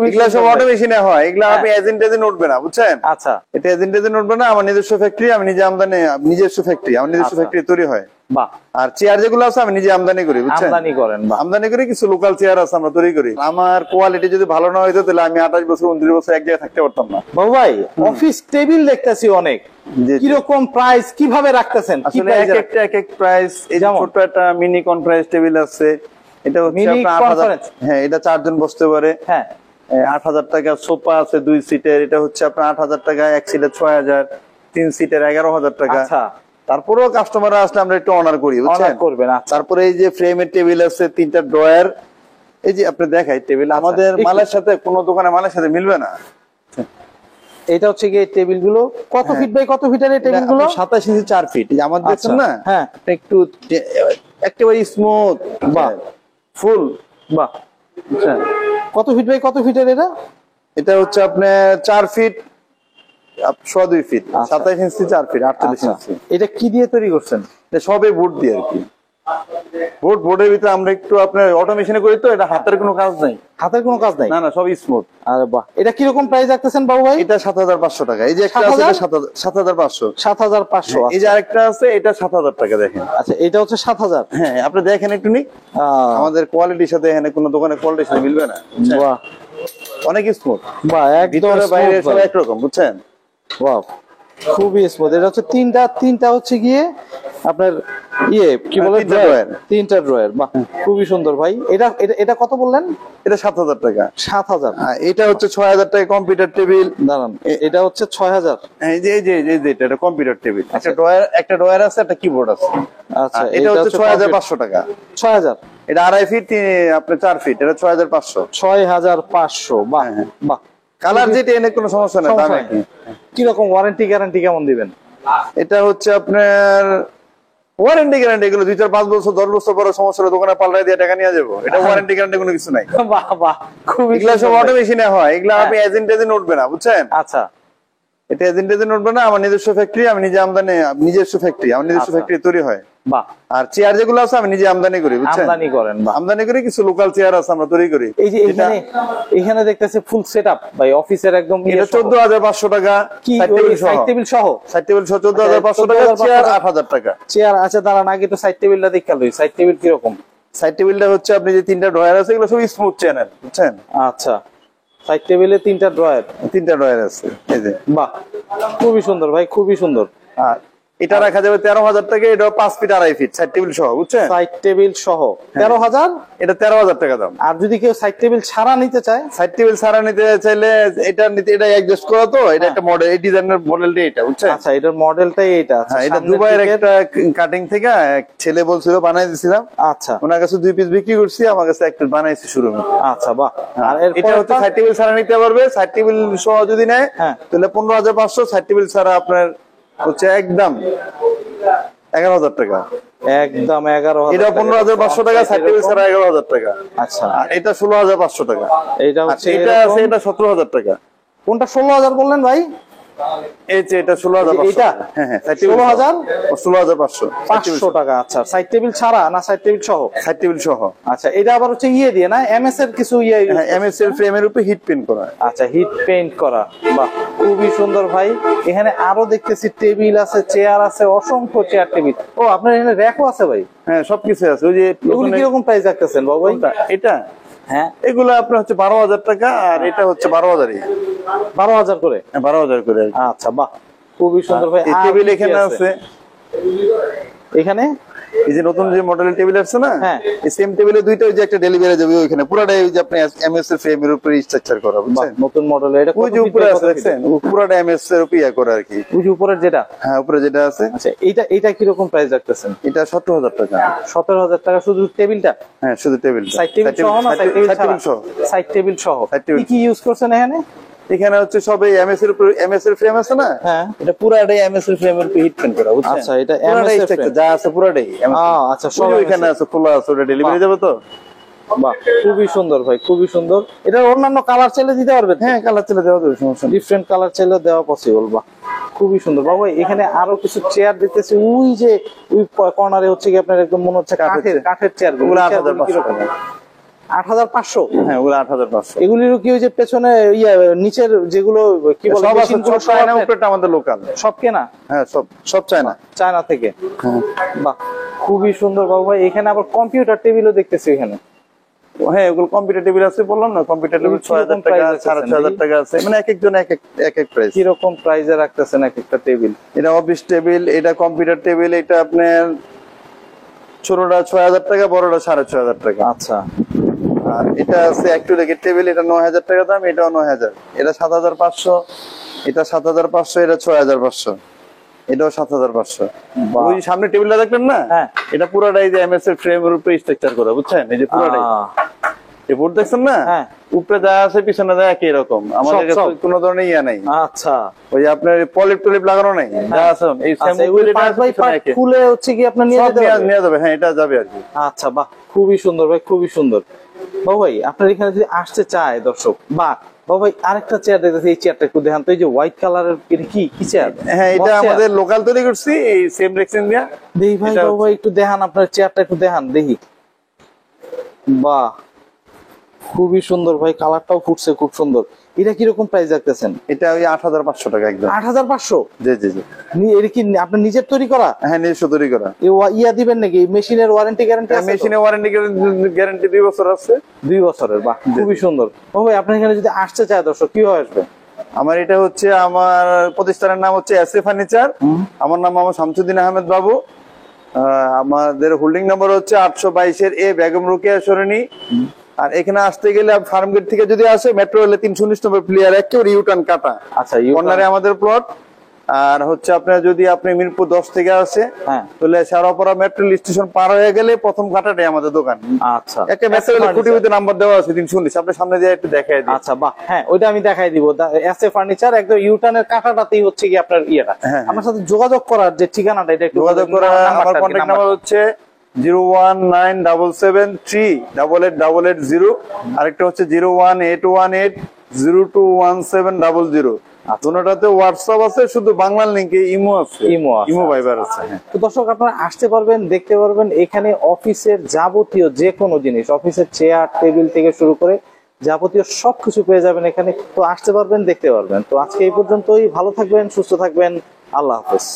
এগুলা সব অটোমেশনে হয়, এগুলা আপনি এজেন্টে উঠবে না, বুঝছেন? আচ্ছা, এটা এজেন্টে উঠবে না, আমার নিজস্ব ফ্যাক্টরি, আমি নিজে আমদানি, নিজস্ব ফ্যাক্টরি, আমার নিজস্ব ফ্যাক্টরি তৈরি হয়। বাহ। আর চেয়ার যেগুলো আছে আমি নিজে আমদানি করি, বুঝছেন? আমদানি করেন? আমদানি করি, কিছু লোকাল চেয়ার আছে আমরা তৈরি করি। আমার কোয়ালিটি যদি ভালো না হইতো তাহলে আমি 28 বছর 29 বছর এক জায়গায় থাকতে পারতাম না। বাবু ভাই, অফিস টেবিল দেখতেছি অনেক, কিরকম প্রাইস, কিভাবে রাখতেছেন? আসলে এক এক প্রাইস। এই যে ছোট একটা মিনি কনফারেন্স টেবিল আছে, এটা হচ্ছে আপনার 8000। হ্যাঁ, এটা 4 জন বসতে পারে। হ্যাঁ, 8000 টাকা। সোফা আছে 2 সিটের, এটা হচ্ছে আপনার 8000 টাকা। 1 সিটের 6000, 3 সিটের 11000 টাকা। আচ্ছা, তারপরেও কাস্টমাররা আসলে আমরা একটু অনার করি, বুঝছেন? করবেন। তারপরে এই যে ফ্রেমের টেবিল আছে, 3টা ড্রয়ার। এই যে আপনি দেখাই টেবিল, আমাদের মালের সাথে কোনো দোকানে মালের সাথে মিলবে না। এটা হচ্ছে কি টেবিল গুলো কত ফিট বাই কত ফিটের? এই টেবিল গুলো 27 ইঞ্চি 4 ফিট। আমার দেখছেন না? হ্যাঁ, একটু একেবারে স্মুথ, বাহ, ফুল, বাহ। কত ফিট বাই কত ফিটের এটা? এটা হচ্ছে আপনার 4 ফিট 2.5 ফিট, 27 ইঞ্চি 4 ফিট, 48 ইঞ্চি। এটা কি দিয়ে তৈরি করছেন? এটা সবে বোর্ড দিয়ে আর কি। বোর্ডের ভিতরে আমরা একটু আপনার অটোমেশনে করি, তো এটা হাতের কোনো কাজ নাই। হাতের কোনো কাজ নাই? না না, সব স্মুথ। আরে বাহ। এটা কিরকম প্রাইস রাখতেছেন বাবু ভাই? এটা 7500 টাকা। এই যে একটা আছে, এটা 7500। 7500। এই যে আরেকটা আছে, এটা 7000 টাকা। দেখেন। আচ্ছা, এটা হচ্ছে 7000। হ্যাঁ, আপনি দেখেন একটু নি, আমাদের কোয়ালিটির সাথে এখানে কোনো দোকানে কোয়ালিটির সাথে মিলবে না। বাহ, অনেক স্মুথ। বাহ, একদম বাইরে সব একরকম, বুঝছেন? বাহ, খুবই স্মুথ। এটা হচ্ছে তিনটা হচ্ছে গিয়ে আপনার কি বলে, তিনটা ড্রয়ার। বাহ, খুবই সুন্দর ভাই। এটা কত বললেন? এটা 7000 টাকা। 7000। এটা হচ্ছে 6000 টাকা কম্পিউটার টেবিল। দাঁড়ান, এটা হচ্ছে 6000। এই যে এটা কম্পিউটার টেবিল। একটা ড্রয়ার আছে, একটা কিবোর্ড আছে। আচ্ছা, এটা হচ্ছে 6500 টাকা। 6000। এটা 2.5 ফিট, আপনার 4 ফিট, এটা 6500। 6500। বাহ, বাহ। কালার যেটা, এনে কোনো সমস্যা নেই। কি রকম ওয়ারেন্টি গ্যারান্টি কেমন দিবেন? এটা হচ্ছে আপনার ওয়ারেন্টি গ্যারান্টি, এগুলো 2-4-5 বছর 10 বছর পরে সমস্যা হলে দোকানে পাল্টাই দিয়ে টাকা নিয়ে যাবো। এটা ওয়ারেন্টি গ্যারান্টি কোনো কিছু নাই। বাহ, বাহ, খুবই। এগুলা সব অটোমেশনে হয়, এগুলা আপনি এজেন্টে উঠবে না, বুঝছেন? আচ্ছা, এটা এজেন্টে উঠবে না, আমার নিজস্ব ফ্যাক্টরি, আমি নিজে আমদানি, নিজস্ব ফ্যাক্টরি, আমার নিজস্ব ফ্যাক্টরি তৈরি হয়। বাহ। আর চেয়ার যেগুলো আছে আমি নিজে আমদানি করি, বুঝছেন? আমদানি করেন? আমদানি করি, কিছু লোকাল চেয়ার আছে আমরা তৈরি করি। এই যে এখানে দেখতেছে ফুল সেটআপ ভাই, অফিসের একদম। এটা 14500 টাকা। সাইড টেবিল সহ 14500 টাকা। চেয়ার 8000 টাকা। চেয়ার আছে। দাঁড়ান, আগে তো সাইড টেবিলটা দেখে লই। সাইড টেবিল কিরকম? সাইড টেবিলটা হচ্ছে আপনি যে 3টা ড্রয়ার আছে, এগুলো সব স্মুথ চ্যানেল, বুঝছেন? আচ্ছা, সাইড টেবিলে 3টা ড্রয়ার আছে। এই যে, বাহ, খুবই সুন্দর ভাই, খুবই সুন্দর। আর এটা রাখা যাবে 13000 টাকা। এটা 5 ফিট 2.5 ফিট সাইড টেবিল সহ, বুঝছেন? সাইড টেবিল সহ 13000। এটা 13000 টাকা দাম। আর যদি কেউ সাইড টেবিল ছাড়া নিতে চায়? সাইড টেবিল ছাড়া নিতে চাইলে এটা অ্যাডজাস্ট করা, তো এটা একটা মডেল, এই ডিজাইনের মডেলটা এটা, বুঝছেন? আচ্ছা, এটার মডেলটাই এটা। আচ্ছা, এটা দুবাইয়ের একটা কাটিং থেকে এক ছেলে বলছিল, বানাই দিছিলাম। আচ্ছা, ওনার কাছে 2 পিস বিক্রি করছি, আমার কাছে একটা বানাইছি শুরু। আচ্ছা, বাহ। আর এটা হচ্ছে সাইড টেবিল ছাড়া নিতে পারবে। সাইড টেবিল সহ যদি নেয় তাহলে 15500। সাইড টেবিল ছাড়া আপনার হচ্ছে একদম 11000 টাকা। একদম 11000। এটা 15500 টাকা। সাইড টেবিল ছাড়া 11000 টাকা। আচ্ছা, আর এটা 16500 টাকা। এটা হচ্ছে, এটা আছে, এটা 17000 টাকা। কোনটা 16000 বললেন ভাই? এই যে এটা 16500। এটা? হ্যাঁ, 16000 16500 টাকা। আচ্ছা, সাইড টেবিল ছাড়া না সাইড টেবিল সহ? সাইড টেবিল সহ। আচ্ছা, এটা আবার হচ্ছে দিয়ে না, এমএস এর কিছু এমএস এর ফ্রেমের উপরে হিট পেইন্ট করা। আচ্ছা, হিট পেইন্ট করা। বাহ, খুবই সুন্দর ভাই। এখানে আরো দেখতেছি টেবিল আছে, চেয়ার আছে, অসংখ্য চেয়ার টেবিল। ও, আপনার এখানে র‍্যাকও আছে ভাই? হ্যাঁ, সবকিছু আছে। ওই যে এগুলো কি রকম প্রাইস রাখতেছেন বাবু ভাই? এটা, হ্যাঁ, এগুলো আপনার হচ্ছে 12000 টাকা। আর এটা হচ্ছে 12000ই। 12000 করে? 12000 করে। আচ্ছা, বাহ, খুবই সুন্দর ভাই। টেবিল এখানে আছে। এখানে এই যে নতুন যে মডেলের টেবিল আছে না, হ্যাঁ, এই সেম টেবিলে দুইটা, ওই যে একটা ডেলিভারি যাবে ওইখানে, পুরোটাই ওই যে আপনি এমএস এর ফ্রেমের উপরে স্ট্রাকচার করা, বুঝছেন? নতুন মডেল। এটা ওই যে উপরে আছে, দেখছেন? পুরোটা এমএস এর উপরে করা আর কি। ওই যে উপরের যেটা? হ্যাঁ, উপরে যেটা আছে। আচ্ছা, এটা কি রকম প্রাইস রাখতেছেন? এটা 17000 টাকা। 17000 টাকা শুধু টেবিলটা? হ্যাঁ, শুধু টেবিল। সাইড টেবিল সহ না সাইড টেবিল সহ? সাইড টেবিল সহ। কি ইউজ করছেন এখানে? এখানে হচ্ছে সবই এমএস এর উপরে, এমএস এর ফ্রেম আছে না? হ্যাঁ, এটা পুরোটাই এমএস এর ফ্রেমের উপরে হিট পেইন্ট করা, বুঝছেন? আচ্ছা, এটা এমএস এর ফ্রেম যা আছে পুরোটাই। আচ্ছা, সব এখানে আছে, খোলা আছে, ওটা ডেলিভারি যাবে তো। বাহ, খুবই সুন্দর ভাই, খুবই সুন্দর। এটা অন্যান্য কালার চাইলে দিতে পারবেন? হ্যাঁ, কালার চাইলে দেওয়া যাবে, সমস্যা নেই। ডিফারেন্ট কালার চাইলে দেওয়া পসিবল। বাহ, খুবই সুন্দর। বাবু, এখানে আরো কিছু চেয়ার দেখতেছি। ওই যে ওই কর্নারে হচ্ছে কি আপনার একদম মনে হচ্ছে কাঠের চেয়ার গুলো। 8500 টাকা। 8,500? হ্যাঁ, ওগুলো 8,500। এগুলিরও কি ওই যে পেছনে নিচের যেগুলো কি বলে সব আছে, মেশিনগুলো সব চায়না, উপরেটা আমাদের লোকাল। সব কেনা? হ্যাঁ, সব চায়না। চায়না থেকে। হ্যাঁ। বাহ, খুবই সুন্দর বাবু ভাই। এখানে আবার কম্পিউটার টেবিলও দেখতেছি এখানে। হ্যাঁ, ওগুলো কম্পিউটার টেবিল আছে, বললাম না, কম্পিউটার টেবিল 6,000 টাকা, 6,500 টাকা আছে, মানে এক একজন এক এক প্রাইস। কিরকম প্রাইসে রাখতেছেন এক একটা টেবিল? এটা অফিস টেবিল, এটা কম্পিউটার টেবিল, এটা আপনার ছোটটা 6,000 টাকা, বড়টা 6,500 টাকা। আচ্ছা। আর এটা আছে একটু দেখে টেবিল, এটা 9,000 টাকা দাম, এটাও 9,000, এটা 7,500, এটা 7,500, এটা 6,500, এটাও 7,500। ওই সামনে টেবিলটা দেখলেন না, এটা পুরোটাই যে এমএস এর ফ্রেমের উপরে স্ট্রাকচার করা, বুঝছেন? এই যে পুরোটাই এই বোর্ড দেখছেন না, উপরে যা আছে পিছনে যা একই রকম, আমাদের কাছে কোনো ধরনের ইয়া নাই। আচ্ছা, ওই যে আপনার পলিপ টলিপ লাগানো নাই, যা আছে এই খুলে হচ্ছে কি আপনার নিয়ে যাবে। হ্যাঁ, এটা যাবে আর কি। আচ্ছা, বাহ, খুবই সুন্দর ভাই, খুবই সুন্দর। বাবু ভাই, আপনার এখানে যদি আসতে চায় দর্শক, বা বাবু ভাই আরেকটা চেয়ার দেখতেছি, এই চেয়ারটা একটু দেখান তো, এই যে হোয়াইট কালারের কি চেয়ার? হ্যাঁ, এটা আমাদের লোকাল তৈরি করছি, এই সেম রেক্সিন দিয়া। দেখি ভাই, বাবু ভাই একটু দেখান, আপনার চেয়ারটা একটু দেখান দেখি। বাহ, খুবই সুন্দর ভাই, কালারটাও ফুটছে খুব সুন্দর। এটা কিরকম প্রাইস রাখতেছেন? এটা ওই 8,500 টাকা একদম। 8,500? জি জি জি। এটা কি আপনার নিজের তৈরি করা? হ্যাঁ, নিজস্ব তৈরি করা। ইয়া দিবেন নাকি মেশিনের ওয়ারেন্টি গ্যারান্টি আছে? মেশিনের ওয়ারেন্টি গ্যারান্টি 2 বছর আছে। 2 বছরের? বাহ, খুবই সুন্দর। ও ভাই, আপনার এখানে যদি আসতে চায় দর্শক, কিভাবে আসবে? আমার এটা হচ্ছে, আমার প্রতিষ্ঠানের নাম হচ্ছে এসএ ফার্নিচার। আমার নাম মোহাম্মদ শামসুদ্দিন আহমেদ বাবু। আমাদের হোল্ডিং নাম্বার হচ্ছে 822 এ বেগম রোকেয়া সরণি। আর এখানে আসতে গেলে ফার্ম গেট থেকে যদি আসে, মেট্রো রেলে 319 নম্বর প্লেয়ার একেবারে ইউটার্ন কাটা। আচ্ছা, কর্নারে আমাদের প্লট। আর হচ্ছে আপনার যদি আপনি মিরপুর 10 থেকে আসে, তাহলে শেওড়াপাড়া মেট্রো স্টেশন পার হয়ে গেলে প্রথম কাটাটাই আমাদের দোকান। আচ্ছা, একে মেট্রো রেলে খুঁটিতে নাম্বার দেওয়া আছে 319, আপনি সামনে দিয়ে একটু দেখাই দিই। আচ্ছা, বাহ, হ্যাঁ, ওইটা আমি দেখাই দিব। এসএ ফার্নিচার একদম ইউটার্নের কাটাটাতেই হচ্ছে কি আপনার ইয়েটা। আমার সাথে যোগাযোগ করার যে ঠিকানাটা, এটা একটু যোগাযোগ করা। আমার কন্টাক্ট নাম্বার হচ্ছে 01977388880, আরেকটা হচ্ছে 01818021700। দুটোটাতে হোয়াটসঅ্যাপ আছে, শুধু বাংলার লিংকে ইমো আছে, ইমো ভাইবার আছে। তো দর্শক, আপনারা আসতে পারবেন, দেখতে পারবেন এখানে অফিসের যাবতীয় যে কোনো জিনিস, অফিসের চেয়ার টেবিল থেকে শুরু করে যাবতীয় সবকিছু পেয়ে যাবেন এখানে। তো আসতে পারবেন, দেখতে পারবেন। তো আজকে এই পর্যন্তই, ভালো থাকবেন, সুস্থ থাকবেন, আল্লাহ হাফেজ।